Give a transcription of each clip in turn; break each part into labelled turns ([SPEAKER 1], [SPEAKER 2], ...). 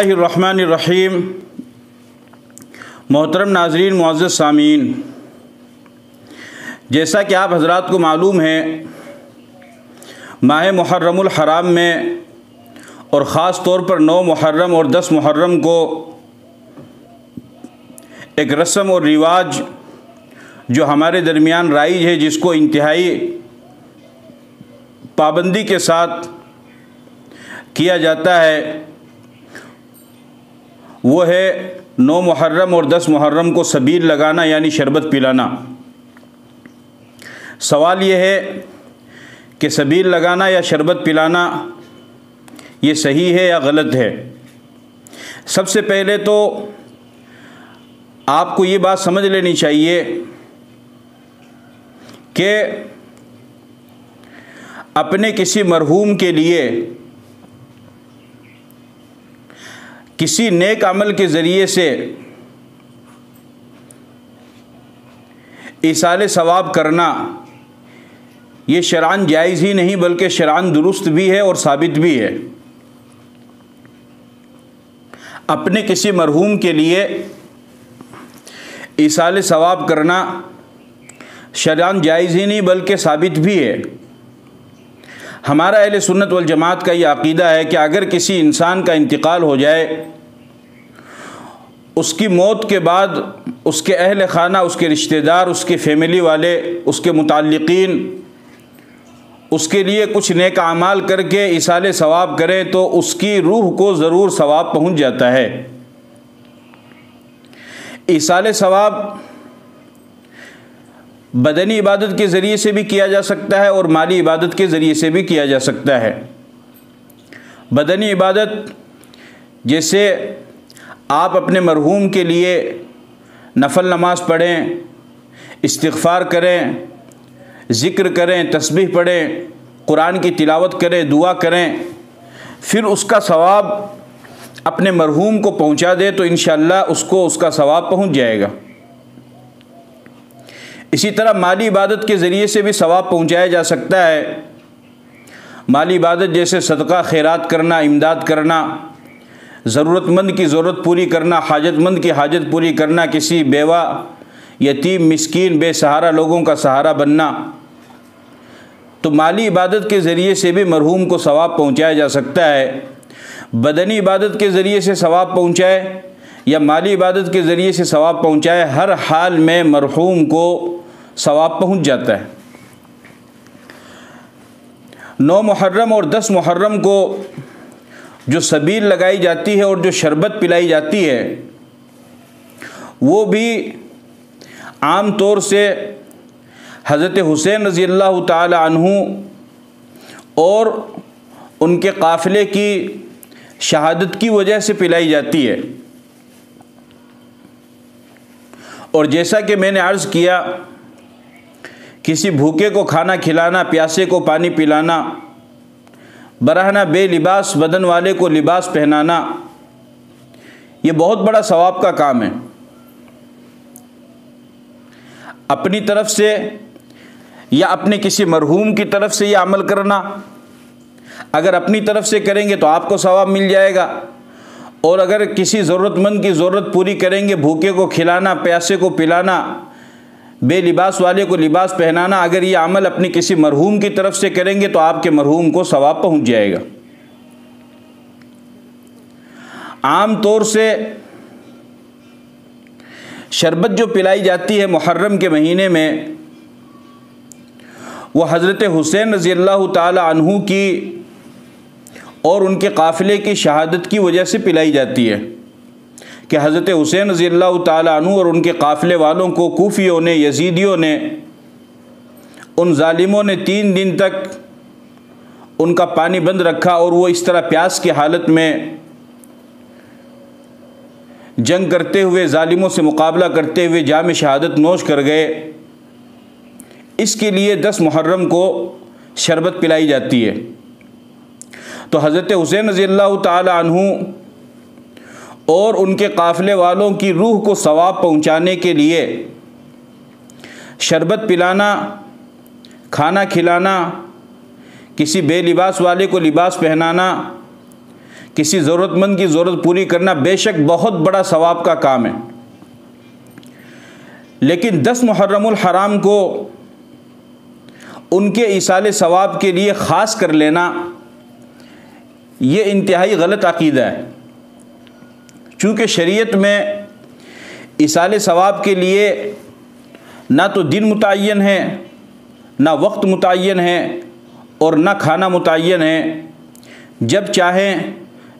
[SPEAKER 1] बिस्मिल्लाहिर्रहमानिर्रहीम। मोहतरम नाज़रीन, मुअज़्ज़ज़ सामीन, जैसा कि आप हज़रात को मालूम है, माह मुहर्रमुल हराम में और ख़ास तौर पर 9 मुहर्रम और 10 मुहर्रम को एक रस्म और रिवाज जो हमारे दरमियान राइज है, जिसको इंतहाई पाबंदी के साथ किया जाता है, वो है 9 मुहर्रम और 10 मुहर्रम को सबील लगाना यानी शरबत पिलाना। सवाल ये है कि सबील लगाना या शरबत पिलाना ये सही है या गलत है। सबसे पहले तो आपको ये बात समझ लेनी चाहिए कि अपने किसी मरहूम के लिए किसी नेक अमल के ज़रिए से ईसाले सवाब करना ये शरअन जायज़ ही नहीं बल्कि शरअन दुरुस्त भी है और साबित भी है। अपने किसी मरहूम के लिए ईसाले सवाब करना शरअन जायज़ ही नहीं बल्कि साबित भी है। हमारा अहले सुन्नत वल जमात का ये अक़ीदा है कि अगर किसी इंसान का इंतकाल हो जाए, उसकी मौत के बाद उसके अहल खाना, उसके रिश्तेदार, उसके फैमिली वाले, उसके मुताल्लिकीन उसके लिए कुछ नेक आमाल करके ईसाले सवाब करें तो उसकी रूह को ज़रूर सवाब पहुँच जाता है। ईसाले सवाब बदनी इबादत के ज़रिए से भी किया जा सकता है और माली इबादत के ज़रिए से भी किया जा सकता है। बदनी इबादत जैसे आप अपने मरहूम के लिए नफल नमाज पढ़ें, इस्तिग़फ़ार करें, ज़िक्र करें, तस्बीह पढ़ें, कुरान की तिलावत करें, दुआ करें, फिर उसका सवाब अपने मरहूम को पहुंचा दे तो इंशाअल्लाह उसको उसका सवाब पहुंच जाएगा। इसी तरह माली इबादत के ज़रिए से भी सवाब पहुंचाया जा सकता है। माली इबादत जैसे सदका खैरात करना, इमदाद करना, ज़रूरतमंद की ज़रूरत पूरी करना, हाजतमंद की हाजत पूरी करना, किसी बेवा, यतीम, मिस्कीन, बेसहारा लोगों का सहारा बनना, तो माली इबादत के ज़रिए से भी मरहूम को सवाब पहुंचाया जा सकता है। बदनी इबादत के ज़रिए से सवाब पहुंचाए या माली इबादत के ज़रिए से सवाब पहुंचाए, हर हाल में मरहूम को सवाब पहुंच जाता है। 9 मुहर्रम और 10 मुहर्रम को जो सबील लगाई जाती है और जो शरबत पिलाई जाती है, वो भी आम तौर से हज़रत हुसैन रज़ी अल्लाह ताला अन्हु और उनके काफ़िले की शहादत की वजह से पिलाई जाती है। और जैसा कि मैंने अर्ज़ किया, किसी भूखे को खाना खिलाना, प्यासे को पानी पिलाना, बरहना बेलिबास बदन वाले को लिबास पहनाना, ये बहुत बड़ा सवाब का काम है। अपनी तरफ से या अपने किसी मरहूम की तरफ से ये अमल करना, अगर अपनी तरफ से करेंगे तो आपको सवाब मिल जाएगा, और अगर किसी ज़रूरतमंद की ज़रूरत पूरी करेंगे, भूखे को खिलाना, प्यासे को पिलाना, बेलिबास वाले को लिबास पहनाना, अगर ये अमल अपनी किसी मरहूम की तरफ से करेंगे तो आपके मरहूम को सवाब पहुंच जाएगा। आम तौर से शरबत जो पिलाई जाती है मुहर्रम के महीने में, वो हज़रत हुसैन रज़ी अल्लाह ताला अन्हु की और उनके काफ़िले की शहादत की वजह से पिलाई जाती है कि हज़रत हुसैन रज़ी अल्लाह ताला अन्हु और उनके काफ़िले वालों को कूफियों ने, यजीदियों ने, उन जालिमों ने 3 दिन तक उनका पानी बंद रखा और वो इस तरह प्यास की हालत में जंग करते हुए, जालिमों से मुकाबला करते हुए जाम शहादत नोश कर गए। इसके लिए 10 मुहर्रम को शरबत पिलाई जाती है। तो हज़रत हुसैन रज़ी अल्लाह ताला अन्हु और उनके काफ़िले वालों की रूह को सवाब पहुँचाने के लिए शरबत पिलाना, खाना खिलाना, किसी बेलिबास वाले को लिबास पहनाना, किसी ज़रूरतमंद की ज़रूरत पूरी करना बेशक बहुत बड़ा सवाब का काम है, लेकिन 10 मुहर्रमुल हराम को उनके ईसाले सवाब के लिए ख़ास कर लेना ये इंतहाई गलत अक़ीदा है। चूँकि शरीयत में ईसाले सवाब के लिए ना तो दिन मुतय्यन है, ना वक्त मुतय्यन है और ना खाना मुतय्यन है। जब चाहें,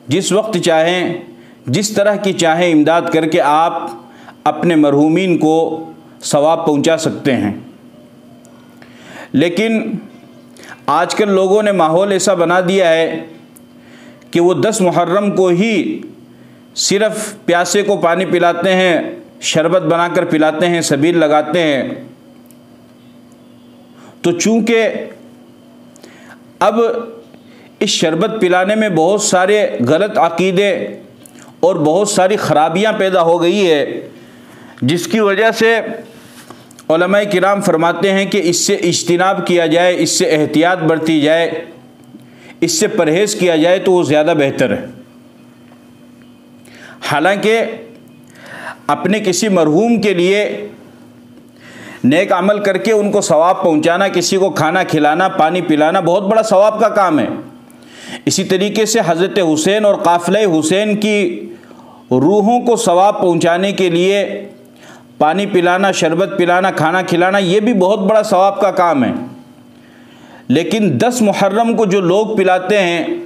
[SPEAKER 1] जिस वक्त चाहें, जिस तरह की चाहें इमदाद करके आप अपने मरहूमीन को सवाब पहुंचा सकते हैं। लेकिन आजकल लोगों ने माहौल ऐसा बना दिया है कि वो 10 मुहर्रम को ही सिर्फ़ प्यासे को पानी पिलाते हैं, शरबत बनाकर पिलाते हैं, सबील लगाते हैं। तो चूँकि अब इस शरबत पिलाने में बहुत सारे गलत अक़ीदे और बहुत सारी ख़राबियाँ पैदा हो गई है, जिसकी वजह से उलमाए किराम फरमाते हैं कि इससे इज्तिनाब किया जाए, इससे एहतियात बरती जाए, इससे परहेज़ किया जाए तो वो ज़्यादा बेहतर है। हालांकि अपने किसी मरहूम के लिए नेक अमल करके उनको सवाब पहुंचाना, किसी को खाना खिलाना, पानी पिलाना बहुत बड़ा सवाब का काम है। इसी तरीके से हज़रत हुसैन और काफ़िले हुसैन की रूहों को सवाब पहुंचाने के लिए पानी पिलाना, शरबत पिलाना, खाना खिलाना ये भी बहुत बड़ा सवाब का काम है। लेकिन 10 मुहर्रम को जो लोग पिलाते हैं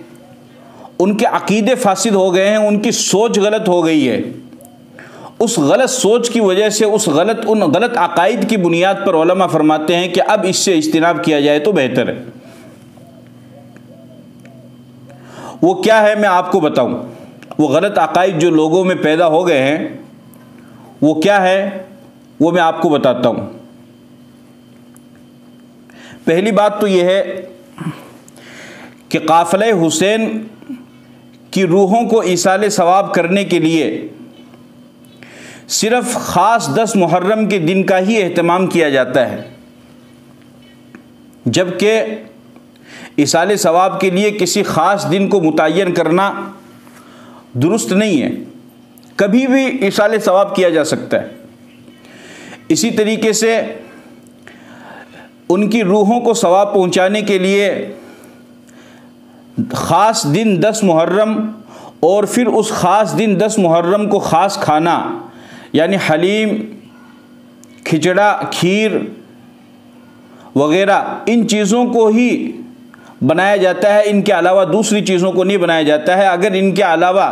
[SPEAKER 1] उनके अक़ीदे फासिद हो गए हैं, उनकी सोच गलत हो गई है। उस गलत सोच की वजह से उन गलत अकायद की बुनियाद पर उलमा फरमाते हैं कि अब इससे इज्तिनाब किया जाए तो बेहतर है। वो क्या है मैं आपको बताऊं। वो गलत अकायद जो लोगों में पैदा हो गए हैं वो क्या है वो मैं आपको बताता हूं। पहली बात तो यह है कि काफ़िले हुसैन की रूहों को ईसाले सवाब करने के लिए सिर्फ ख़ास 10 मुहर्रम के दिन का ही एहतमाम किया जाता है, जबकि ईसाले सवाब के लिए किसी ख़ास दिन को मुतय्यन करना दुरुस्त नहीं है। कभी भी ईसाले सवाब किया जा सकता है। इसी तरीके से उनकी रूहों को सवाब पहुंचाने के लिए ख़ास दिन 10 मुहर्रम और फिर उस ख़ास दिन 10 मुहर्रम को ख़ास खाना यानी हलीम, खिचड़ा, खीर वग़ैरह इन चीज़ों को ही बनाया जाता है। इनके अलावा दूसरी चीज़ों को नहीं बनाया जाता है। अगर इनके अलावा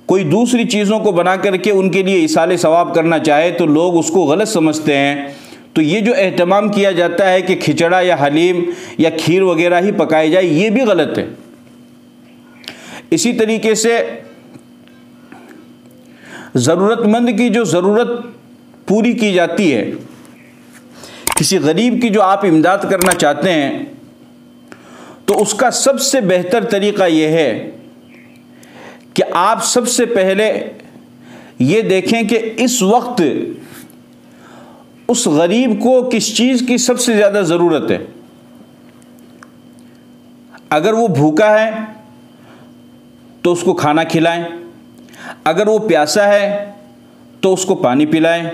[SPEAKER 1] कोई दूसरी चीज़ों को बना करके उनके लिए इसाले सवाब करना चाहे तो लोग उसको गलत समझते हैं। तो ये जो एहतमाम किया जाता है कि खिचड़ा या हलीम या खीर वग़ैरह ही पकाई जाए, ये भी गलत है। इसी तरीके से ज़रूरतमंद की जो ज़रूरत पूरी की जाती है, किसी गरीब की जो आप इमदाद करना चाहते हैं, तो उसका सबसे बेहतर तरीक़ा यह है कि आप सबसे पहले ये देखें कि इस वक्त उस गरीब को किस चीज़ की सबसे ज़्यादा ज़रूरत है। अगर वो भूखा है तो उसको खाना खिलाएं, अगर वो प्यासा है तो उसको पानी पिलाएं,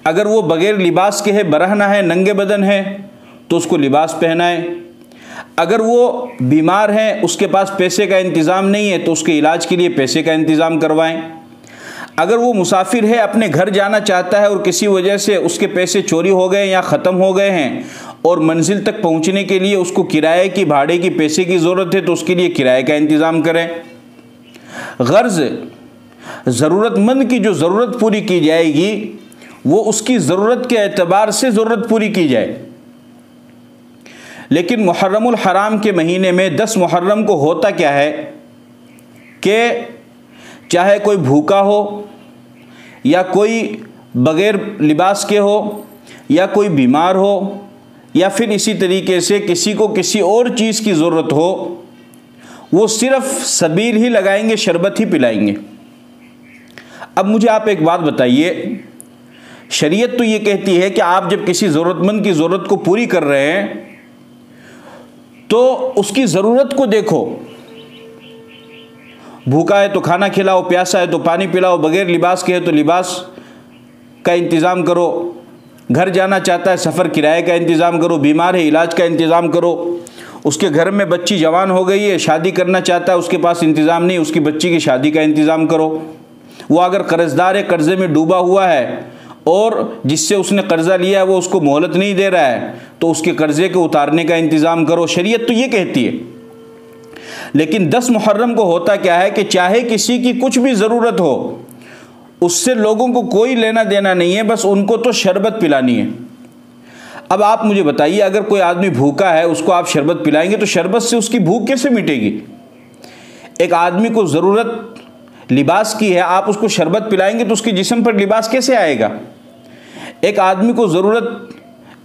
[SPEAKER 1] अगर वो बग़ैर लिबास के है, बरहना है, नंगे बदन है तो उसको लिबास पहनाएं, अगर वो बीमार है, उसके पास पैसे का इंतज़ाम नहीं है तो उसके इलाज के लिए पैसे का इंतज़ाम करवाएं, अगर वो मुसाफिर है, अपने घर जाना चाहता है और किसी वजह से उसके पैसे चोरी हो गए या ख़त्म हो गए हैं और मंजिल तक पहुंचने के लिए उसको किराए की, भाड़े की, पैसे की ज़रूरत है तो उसके लिए किराए का इंतज़ाम करें। गर्ज़ ज़रूरतमंद की जो ज़रूरत पूरी की जाएगी वो उसकी ज़रूरत के एतबार से ज़रूरत पूरी की जाए। लेकिन मुहर्रमुल हराम के महीने में 10 मुहर्रम को होता क्या है कि चाहे कोई भूखा हो या कोई बग़ैर लिबास के हो या कोई बीमार हो या फिर इसी तरीके से किसी को किसी और चीज़ की ज़रूरत हो, वो सिर्फ़ सबील ही लगाएंगे, शरबत ही पिलाएंगे। अब मुझे आप एक बात बताइए, शरीयत तो ये कहती है कि आप जब किसी ज़रूरतमंद की ज़रूरत को पूरी कर रहे हैं तो उसकी ज़रूरत को देखो, भूखा है तो खाना खिलाओ, प्यासा है तो पानी पिलाओ, बगैर लिबास के है तो लिबास का इंतज़ाम करो, घर जाना चाहता है सफ़र किराए का इंतज़ाम करो, बीमार है इलाज का इंतज़ाम करो, उसके घर में बच्ची जवान हो गई है शादी करना चाहता है, उसके पास इंतज़ाम नहीं, उसकी बच्ची की शादी का इंतज़ाम करो। वो अगर कर्ज़दार है, कर्ज़े में डूबा हुआ है और जिससे उसने कर्ज़ा लिया है वो उसको मोहलत नहीं दे रहा है, तो उसके कर्ज़े को उतारने का इंतज़ाम करो। शरीयत तो ये कहती है। लेकिन 10 मुहर्रम को होता क्या है कि चाहे किसी की कुछ भी ज़रूरत हो, उससे लोगों को कोई लेना देना नहीं है, बस उनको तो शरबत पिलानी है। अब आप मुझे बताइए, अगर कोई आदमी भूखा है उसको आप शरबत पिलाएंगे तो शरबत से उसकी भूख कैसे मिटेगी? एक आदमी को ज़रूरत लिबास की है, आप उसको शरबत पिलाएंगे तो उसके जिस्म पर लिबास कैसे आएगा? एक आदमी को ज़रूरत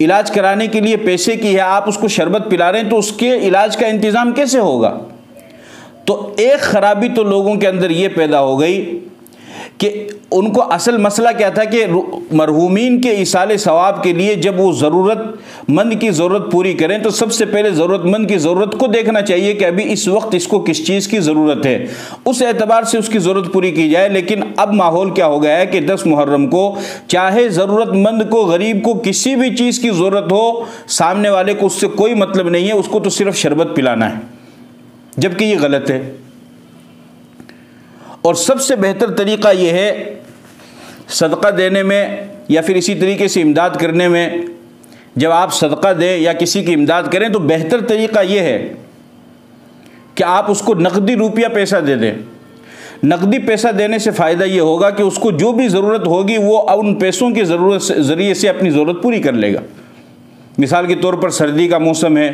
[SPEAKER 1] इलाज कराने के लिए पैसे की है, आप उसको शरबत पिला रहे हैं तो उसके इलाज का इंतज़ाम कैसे होगा? तो एक ख़राबी तो लोगों के अंदर ये पैदा हो गई कि उनको असल मसला क्या था कि मरहूमीन के इसाले सवाब के लिए जब वो ज़रूरतमंद की ज़रूरत पूरी करें तो सबसे पहले ज़रूरतमंद की ज़रूरत को देखना चाहिए कि अभी इस वक्त इसको किस चीज़ की ज़रूरत है, उस एतबार से उसकी ज़रूरत पूरी की जाए। लेकिन अब माहौल क्या हो गया है कि 10 मुहर्रम को चाहे ज़रूरतमंद को, गरीब को किसी भी चीज़ की ज़रूरत हो, सामने वाले को उससे कोई मतलब नहीं है, उसको तो सिर्फ शरबत पिलाना है, जबकि ये गलत है। और सबसे बेहतर तरीक़ा यह है सदका देने में या फिर इसी तरीके से इमदाद करने में, जब आप सदका दें या किसी की इमदाद करें तो बेहतर तरीक़ा यह है कि आप उसको नकदी रुपया पैसा दे दें। नकदी पैसा देने से फ़ायदा ये होगा कि उसको जो भी ज़रूरत होगी वो उन पैसों की ज़रिए से अपनी ज़रूरत पूरी कर लेगा। मिसाल के तौर पर सर्दी का मौसम है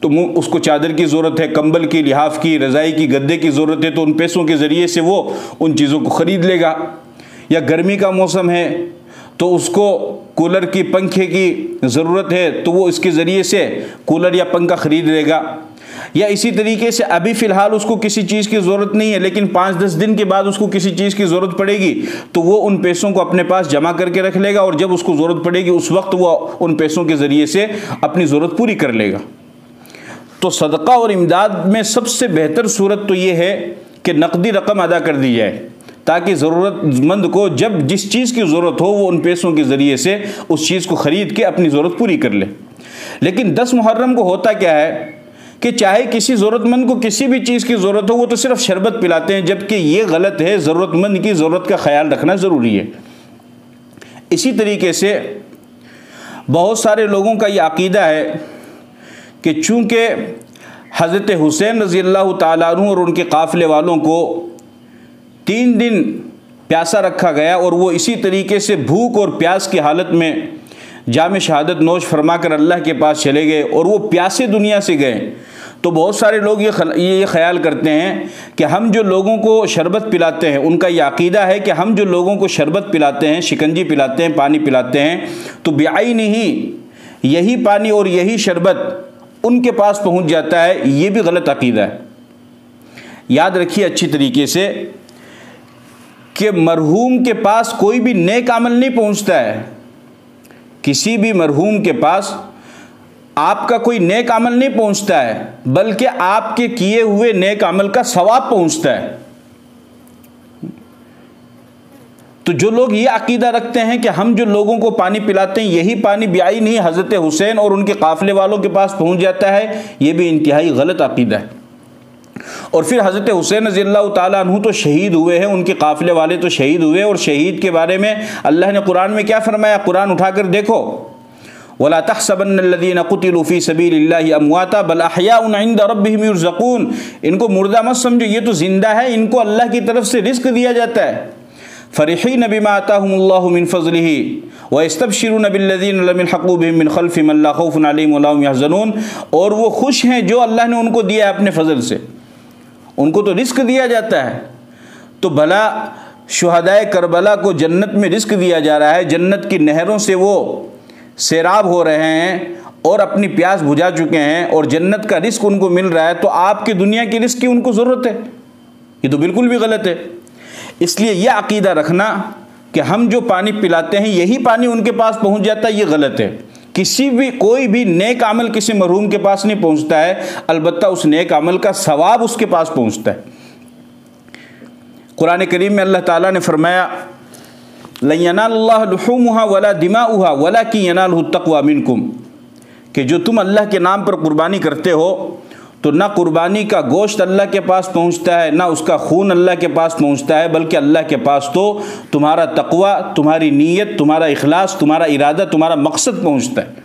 [SPEAKER 1] तो उसको चादर की ज़रूरत है, कंबल की, लिहाफ की, रज़ाई की, गद्दे की ज़रूरत है, तो उन पैसों के ज़रिए से वो उन चीज़ों को ख़रीद लेगा। या गर्मी का मौसम है तो उसको कूलर की, पंखे की ज़रूरत है तो वो इसके ज़रिए से कूलर या पंखा ख़रीद लेगा। या इसी तरीके से अभी फ़िलहाल उसको किसी चीज़ की ज़रूरत नहीं है, लेकिन 5-10 दिन के बाद उसको किसी चीज़ की ज़रूरत पड़ेगी तो वो उन पैसों को अपने पास जमा करके रख लेगा और जब उसको ज़रूरत पड़ेगी उस वक्त वो उन पैसों के ज़रिए से अपनी ज़रूरत पूरी कर लेगा। तो सदका और इमदाद में सबसे बेहतर सूरत तो ये है कि नकदी रकम अदा कर दी जाए ताकि ज़रूरतमंद को जब जिस चीज़ की ज़रूरत हो वो उन पैसों के ज़रिए से उस चीज़ को ख़रीद के अपनी ज़रूरत पूरी कर ले। लेकिन 10 मुहर्रम को होता क्या है कि चाहे किसी ज़रूरतमंद को किसी भी चीज़ की ज़रूरत हो वो तो सिर्फ शरबत पिलाते हैं, जबकि ये गलत है। ज़रूरतमंद की ज़रूरत का ख्याल रखना ज़रूरी है। इसी तरीके से बहुत सारे लोगों का ये अक़ीदा है कि चूँकि हज़रत हुसैन रज़ी अल्लाह ताला अन्हु और उनके काफ़िले वालों को 3 दिन प्यासा रखा गया और वो इसी तरीके से भूख और प्यास की हालत में जाम शहादत नोश फरमा कर अल्लाह के पास चले गए और वो प्यासे दुनिया से गए, तो बहुत सारे लोग ये ख्याल करते हैं कि हम जो लोगों को शरबत पिलाते हैं, उनका ये अक़ीदा है कि हम जो लोगों को शरबत पिलाते हैं, शिकंजी पिलाते हैं, पानी पिलाते हैं, तो बेआईन ही यही पानी और यही शरबत उनके पास पहुंच जाता है। ये भी गलत अक़ीदा है। याद रखिए अच्छी तरीके से कि मरहूम के पास कोई भी नेक अमल नहीं पहुंचता है। किसी भी मरहूम के पास आपका कोई नेक अमल नहीं पहुंचता है, बल्कि आपके किए हुए नेक अमल का सवाब पहुंचता है। तो जो लोग ये अक़ीदा रखते हैं कि हम जो लोगों को पानी पिलाते हैं यही पानी बेआईन ही हज़रत हुसैन और उनके काफ़िले वालों के पास पहुंच जाता है, ये भी इंतहाई गलत अक़ीदा है। और फिर हज़रत हुसैन रज़ी अल्लाह ताला अन्हु तो शहीद हुए हैं, उनके काफ़िले वाले तो शहीद हुए, और शहीद के बारे में अल्लाह ने कुरान में क्या फरमाया? कुरान उठाकर देखो, वला तहसबन्नल्लज़ीना क़ुतिलू फ़ी सबीलिल्लाहि अमवाता बल अहयाउन इंद रब्बिहिम युरज़क़ून। इनको मुर्दा मत समझो, ये तो ज़िंदा है, इनको अल्लाह की तरफ से रिज़्क़ दिया जाता है। फ़रिहीन बिमा आताहुमुल्लाहु मिन फ़ज़लिही व यस्तबशिरून बिल्लज़ीना लम यल्हक़ू बिहिम मिन ख़ल्फ़िहिम अल्ला ख़ौफ़ुन अलैहिम वला हुम यहज़नून। और वो खुश हैं जो अल्लाह ने उनको दिया है अपने फ़ज़ल से, उनको तो रिज़्क़ दिया जाता है। तो भला शुहदाए करबला को जन्नत में रिज़्क़ दिया जा रहा है, जन्नत की नहरों से वो सैराब हो रहे हैं और अपनी प्यास बुझा चुके हैं और जन्नत का रिज़्क़ उनको मिल रहा है, तो आपकी दुनिया की रिज़्क़ की उनको ज़रूरत है? ये तो बिल्कुल भी गलत है। इसलिए यह अक़ीदा रखना कि हम जो पानी पिलाते हैं यही पानी उनके पास पहुंच जाता है, ये गलत है। किसी भी कोई भी नेक अमल किसी मरहूम के पास नहीं पहुंचता है, अलबत्ता उस नेक अमल का सवाब उसके पास पहुंचता है। कुरान करीम में अल्लाह ताला ने फरमाया, लन यनालल्लाह लुहूमुहा वला दिमाउहा वलाकिन यनालुहु तक़वा मिनकुम, कि जो तुम अल्लाह के नाम पर कुर्बानी करते हो तो ना कुर्बानी का गोश्त अल्लाह के पास पहुंचता है, ना उसका खून अल्लाह के पास पहुंचता है, बल्कि अल्लाह के पास तो तुम्हारा तक़वा, तुम्हारी नीयत, तुम्हारा इखलास, तुम्हारा इरादा, तुम्हारा मकसद पहुंचता है।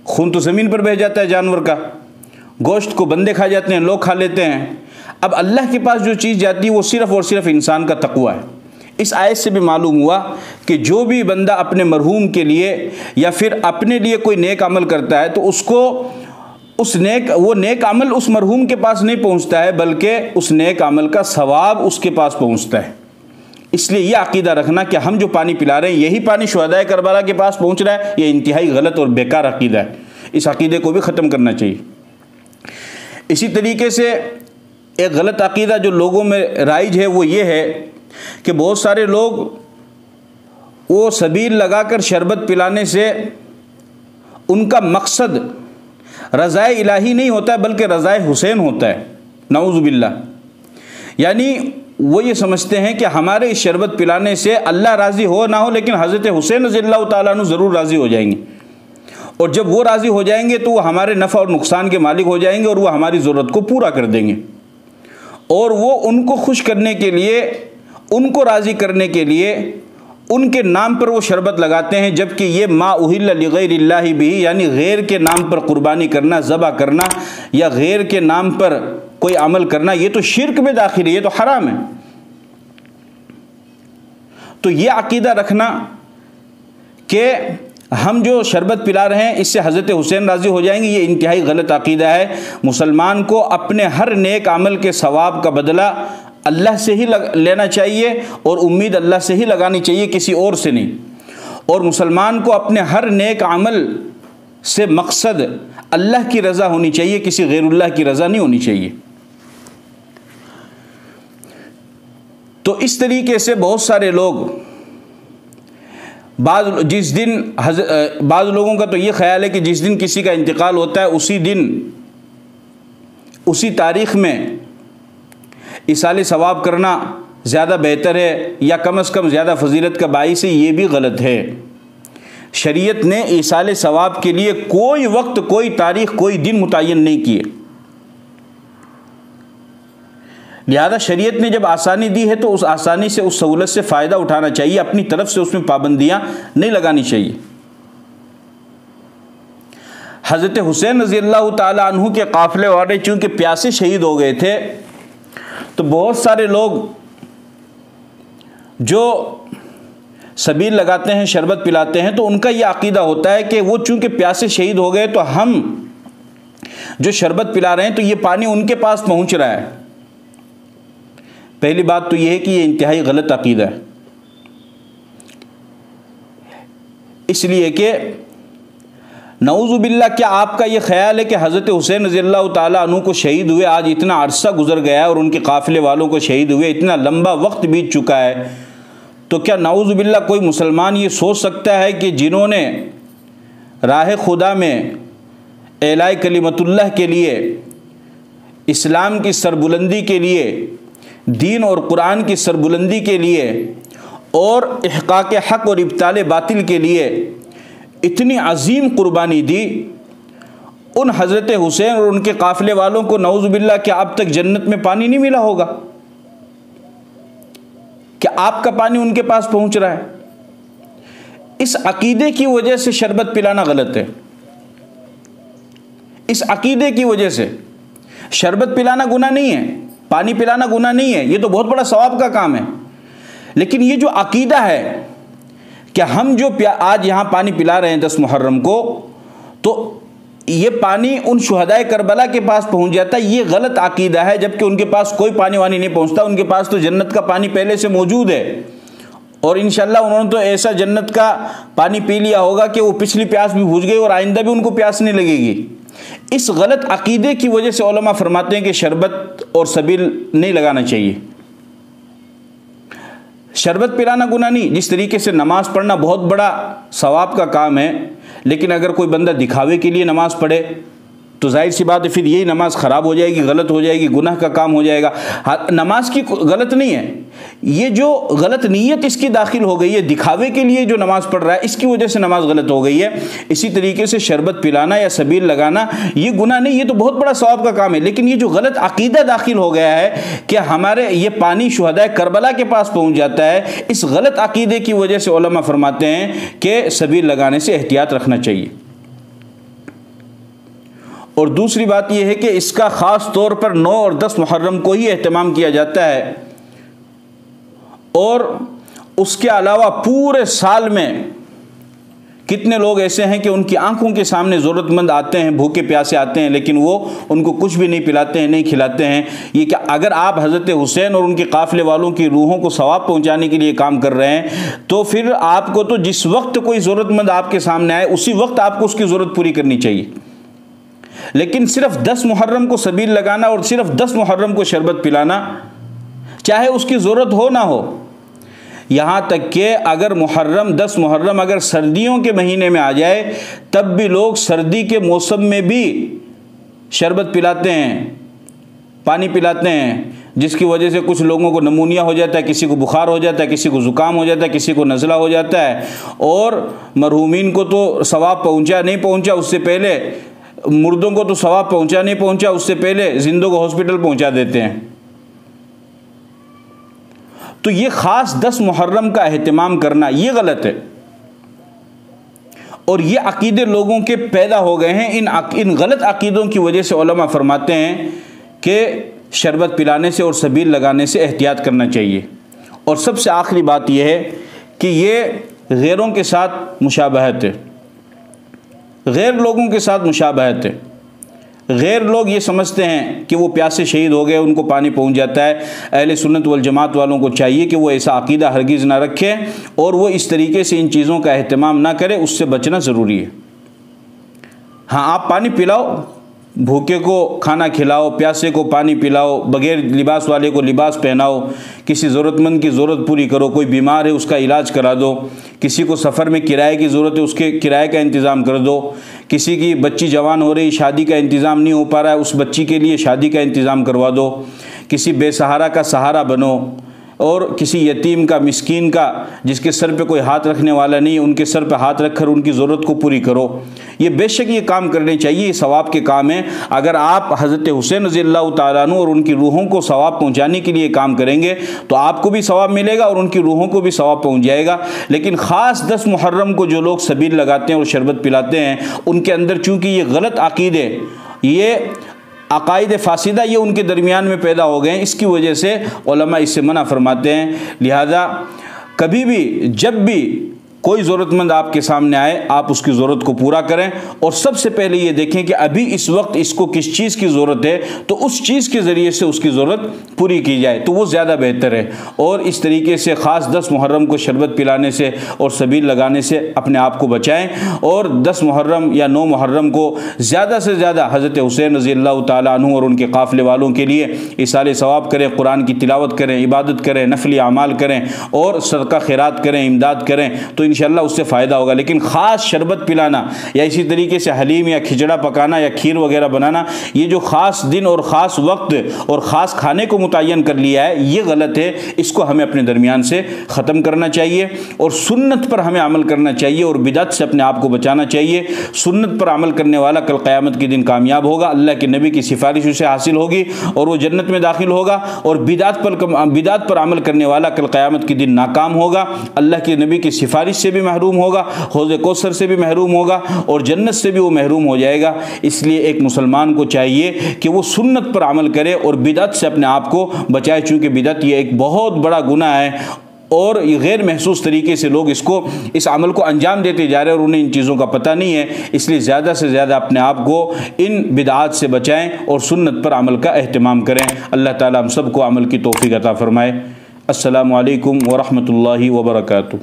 [SPEAKER 1] खून तो ज़मीन पर बह जाता है जानवर का, गोश्त को बंदे खा जाते हैं, लोग खा लेते हैं। अब अल्लाह के पास जो चीज़ जाती है वो सिर्फ़ और सिर्फ इंसान का तक़वा है। इस आयत से भी मालूम हुआ कि जो भी बंदा अपने मरहूम के लिए या फिर अपने लिए कोई नेक अमल करता है तो उसको वो नेक अमल उस मरहूम के पास नहीं पहुंचता है, बल्कि उस नेक अमल का सवाब उसके पास पहुंचता है। इसलिए यह अकीदा रखना कि हम जो पानी पिला रहे हैं यही पानी शुहदाए करबला के पास पहुंच रहा है, यह इंतहाई गलत और बेकार अकीदा है। इस अकीदे को भी ख़त्म करना चाहिए। इसी तरीके से एक गलत अकीदा जो लोगों में राइज है वो ये है कि बहुत सारे लोग वो सबील लगाकर शरबत पिलाने से उनका मकसद रज़ाए इलाही नहीं होता है, बल्कि रज़ाए हुसैन होता है, नऊज़ु बिल्लाह। यानी वो ये समझते हैं कि हमारे इस शरबत पिलाने से अल्लाह राज़ी हो ना हो, लेकिन हज़रत हुसैन रज़ियल्लाहु ताला अन्हु ज़रूर राज़ी हो जाएंगे, और जब वो राज़ी हो जाएंगे तो वो हमारे नफ़ा और नुकसान के मालिक हो जाएंगे और वो हमारी ज़रूरत को पूरा कर देंगे। और वो उनको खुश करने के लिए, उनको राज़ी करने के लिए उनके नाम पर वो शरबत लगाते हैं, जबकि ये मा उहिल्ला लिगैरिल्लाहि बिही, यानी गैर के नाम पर कुर्बानी करना, ज़बह करना या गैर के नाम पर कोई अमल करना, ये तो शिर्क में दाखिल है, ये तो हराम है। तो ये अकीदा रखना कि हम जो शरबत पिला रहे हैं इससे हज़रत हुसैन राज़ी हो जाएंगे, ये इंतहाई गलत अकीदा है। मुसलमान को अपने हर नेक अमल के सवाब का बदला अल्लाह से ही लेना चाहिए और उम्मीद अल्लाह से ही लगानी चाहिए, किसी और से नहीं। और मुसलमान को अपने हर नेक अमल से मकसद अल्लाह की रज़ा होनी चाहिए, किसी गैरुल्लाह की रज़ा नहीं होनी चाहिए। तो इस तरीके से बहुत सारे लोग बाज़ लोगों का तो ये ख्याल है कि जिस दिन किसी का इंतकाल होता है उसी दिन, उसी तारीख़ में इसाले सवाब करना ज़्यादा बेहतर है, या कम से कम ज़्यादा फजीलत का बाइस है। ये भी गलत है। शरीयत ने इसाले सवाब के लिए कोई वक्त, कोई तारीख़, कोई दिन मुतय्यन नहीं किए। लिहाजा शरीयत ने जब आसानी दी है तो उस आसानी से, उस सहूलत से फ़ायदा उठाना चाहिए, अपनी तरफ से उसमें पाबंदियाँ नहीं लगानी चाहिए। हज़रत हुसैन रज़ियल्लाहु ताला अन्हु के काफ़िले वाले चूँकि प्यासे शहीद हो गए थे, तो बहुत सारे लोग जो सबील लगाते हैं, शरबत पिलाते हैं, तो उनका यह अकीदा होता है कि वो चूँकि प्यासे शहीद हो गए तो हम जो शरबत पिला रहे हैं तो ये पानी उनके पास पहुँच रहा है। पहली बात तो यह है कि ये इंतहाई गलत अकीदा है, इसलिए कि नऊज़ु बिल्लाह, क्या आपका ये ख्याल है कि हज़रत हुसैन रज़ियल्लाहु ताला अन्हु को शहीद हुए आज इतना अरसा गुजर गया है और उनके काफ़िले वालों को शहीद हुए इतना लंबा वक्त बीत चुका है, तो क्या नऊज़ु बिल्लाह कोई मुसलमान ये सोच सकता है कि जिन्होंने राह खुदा में एलाए कलिमतुल्लाह के लिए, इस्लाम की सरबुलंदी के लिए, दीन और कुरान की सरबुलंदी के लिए और इहक़ाक़ हक़ और इब्ताल बातिल के लिए इतनी अजीम कुर्बानी दी, उन हज़रत हुसैन और उनके काफ़िले वालों को नऊज़ु बिल्लाह क्या अब तक जन्नत में पानी नहीं मिला होगा? क्या आपका पानी उनके पास पहुंच रहा है? इस अकीदे की वजह से शरबत पिलाना गलत है। इस अकीदे की वजह से शरबत पिलाना गुनाह नहीं है, पानी पिलाना गुनाह नहीं है, ये तो बहुत बड़ा सवाब का काम है। लेकिन ये जो अकीदा है कि हम जो आज यहाँ पानी पिला रहे हैं 10 मुहर्रम को, तो ये पानी उन शुहदाए करबला के पास पहुँच जाता है, ये गलत अकीदा है। जबकि उनके पास कोई पानी वानी नहीं पहुँचता, उनके पास तो जन्नत का पानी पहले से मौजूद है और इंशाअल्लाह उन्होंने तो ऐसा जन्नत का पानी पी लिया होगा कि वो पिछली प्यास भी बुझ गई और आइंदा भी उनको प्यास नहीं लगेगी। इस गलत अकीदे की वजह से उलमा फरमाते हैं कि शरबत और सबील नहीं लगाना चाहिए। शरबत पिलाना गुनाह नहीं, जिस तरीके से नमाज़ पढ़ना बहुत बड़ा सवाब का काम है, लेकिन अगर कोई बंदा दिखावे के लिए नमाज़ पढ़े तो जाहिर सी बात है फिर यही नमाज ख़राब हो जाएगी, गलत हो जाएगी, गुनाह का काम हो जाएगा। नमाज की गलत नहीं है, ये जो गलत नीयत इसकी दाखिल हो गई है, दिखावे के लिए जो नमाज पढ़ रहा है, इसकी वजह से नमाज गलत हो गई है। इसी तरीके से शरबत पिलाना या सबील लगाना ये गुनाह नहीं, ये तो बहुत बड़ा सवाब का काम है। लेकिन ये जो गलत अकीदा दाखिल हो गया है कि हमारे ये पानी शुहदाए करबला के पास पहुंच जाता है, इस गलत अकीदे की वजह से उलमा फरमाते हैं कि सबील लगाने से एहतियात रखना चाहिए। और दूसरी बात यह है कि इसका ख़ास तौर पर 9 और 10 मुहर्रम को ही एहतमाम किया जाता है, और उसके अलावा पूरे साल में कितने लोग ऐसे हैं कि उनकी आंखों के सामने ज़रूरतमंद आते हैं, भूखे प्यासे आते हैं, लेकिन वो उनको कुछ भी नहीं पिलाते हैं, नहीं खिलाते हैं। ये क्या, अगर आप हज़रत हुसैन और उनके काफ़िले वालों की रूहों को सवाब पहुंचाने के लिए काम कर रहे हैं, तो फिर आपको तो जिस वक्त कोई ज़रूरतमंद आपके सामने आए उसी वक्त आपको उसकी ज़रूरत पूरी करनी चाहिए। लेकिन सिर्फ 10 मुहर्रम को सबील लगाना और सिर्फ 10 मुहर्रम को शरबत पिलाना, चाहे उसकी ज़रूरत हो ना हो, यहाँ तक कि अगर 10 मुहर्रम अगर सर्दियों के महीने में आ जाए तब भी लोग सर्दी के मौसम में भी शरबत पिलाते हैं, पानी पिलाते हैं, जिसकी वजह से कुछ लोगों को नमूनिया हो जाता है, किसी को बुखार हो जाता है, किसी को ज़ुकाम हो जाता है, किसी को नज़ला हो जाता है। और मरहूमीन को तो सवाब पहुँचा नहीं पहुँचा उससे पहले, मुर्दों को तो सवाब पहुँचा नहीं पहुँचा उससे पहले जिंदों को हॉस्पिटल पहुँचा देते हैं। तो ये ख़ास 10 मुहर्रम का एहतमाम करना ये गलत है, और ये अकीदे लोगों के पैदा हो गए हैं। इन गलत अकीदों की वजह से उलमा फरमाते हैं कि शरबत पिलाने से और सबील लगाने से एहतियात करना चाहिए। और सबसे आखिरी बात यह है कि ये गैरों के साथ मुशाबहत है, गैर लोगों के साथ मुशाबहत है। गैर लोग ये समझते हैं कि वो प्यासे शहीद हो गए, उनको पानी पहुंच जाता है। अहले सुन्नत वल जमात वालों को चाहिए कि वो ऐसा अकीदा हरगिज़ ना रखें और वो इस तरीके से इन चीज़ों का एहतमाम ना करें, उससे बचना ज़रूरी है। हाँ, आप पानी पिलाओ, भूखे को खाना खिलाओ, प्यासे को पानी पिलाओ, बगैर लिबास वाले को लिबास पहनाओ, किसी ज़रूरतमंद की ज़रूरत पूरी करो, कोई बीमार है उसका इलाज करा दो, किसी को सफ़र में किराए की ज़रूरत है उसके किराए का इंतज़ाम कर दो, किसी की बच्ची जवान हो रही, शादी का इंतज़ाम नहीं हो पा रहा है, उस बच्ची के लिए शादी का इंतज़ाम करवा दो, किसी बेसहारा का सहारा बनो, और किसी यतीम का, मिस्कीन का, जिसके सर पे कोई हाथ रखने वाला नहीं, उनके सर पे हाथ रखकर उनकी ज़रूरत को पूरी करो। ये बेशक ये काम करने चाहिए, ये सवाब के काम है। अगर आप हज़रत हुसैन रज़ियल्लाहु ताला अन्हु और उनकी रूहों को सवाब पहुँचाने के लिए काम करेंगे तो आपको भी सवाब मिलेगा और उनकी रूहों को भी सवाब पहुँच जाएगा। लेकिन ख़ास 10 मुहर्रम को जो लोग सबील लगाते हैं और शरबत पिलाते हैं, उनके अंदर चूँकि ये गलत अक़ीदे, ये अकायद फासिदा ये उनके दरमियान में पैदा हो गए हैं, इसकी वजह से उलमा इससे मना फरमाते हैं। लिहाजा कभी भी जब भी कोई ज़रूरतमंद आपके सामने आए आप उसकी ज़रूरत को पूरा करें, और सबसे पहले ये देखें कि अभी इस वक्त इसको किस चीज़ की ज़रूरत है, तो उस चीज़ के ज़रिए से उसकी ज़रूरत पूरी की जाए तो वो ज़्यादा बेहतर है। और इस तरीके से ख़ास 10 मुहर्रम को शरबत पिलाने से और सबील लगाने से अपने आप को बचाएँ, और 10 मुहर्रम या 9 मुहर्रम को ज़्यादा से ज़्यादा हज़रत हुसैन रज़ियल्लाहु ताला अन्हु और उनके काफ़िले वालों के लिए इसाले सवाब करें, कुरान की तिलावत करें, इबादत करें, नफली अमाल करें और सदका खैरात करें, इमदाद करें, तो इंशाअल्लाह उससे फ़ायदा होगा। लेकिन ख़ास शरबत पिलाना या इसी तरीके से हलीम या खिचड़ा पकाना या खीर वगैरह बनाना, ये जो ख़ास दिन और ख़ास वक्त और ख़ास खाने को मुतय्यन कर लिया है, ये गलत है। इसको हमें अपने दरमियान से ख़त्म करना चाहिए और सुन्नत पर हमें अमल करना चाहिए और बिदअत से अपने आप को बचाना चाहिए। सुन्नत पर अमल करने वाला कल क़यामत के दिन कामयाब होगा, अल्लाह के नबी की सिफारिश उसे हासिल होगी और वो जन्नत में दाखिल होगा, और बिदअत पर अमल करने वाला कल क़यामत के दिन नाकाम होगा, अल्लाह के नबी की सिफारिश से भी महरूम होगा, हौज़ कौसर से भी महरूम होगा और जन्नत से भी वो महरूम हो जाएगा। इसलिए एक मुसलमान को चाहिए कि वो सुन्नत पर अमल करे और बिदअत से अपने आप को बचाए, चूँकि बिदअत ये एक बहुत बड़ा गुनाह है और ये गैर महसूस तरीके से लोग इस अमल को अंजाम देते जा रहे हैं और उन्हें इन चीज़ों का पता नहीं है। इसलिए ज़्यादा से ज़्यादा अपने आप को इन बिदआत से बचाएं और सुन्नत पर अमल का एहतमाम करें। अल्लाह ताला हम सबको अमल की तौफीक अता फ़रमाए। अस्सलामु अलैकुम व रहमतुल्लाहि व बरकातुहू।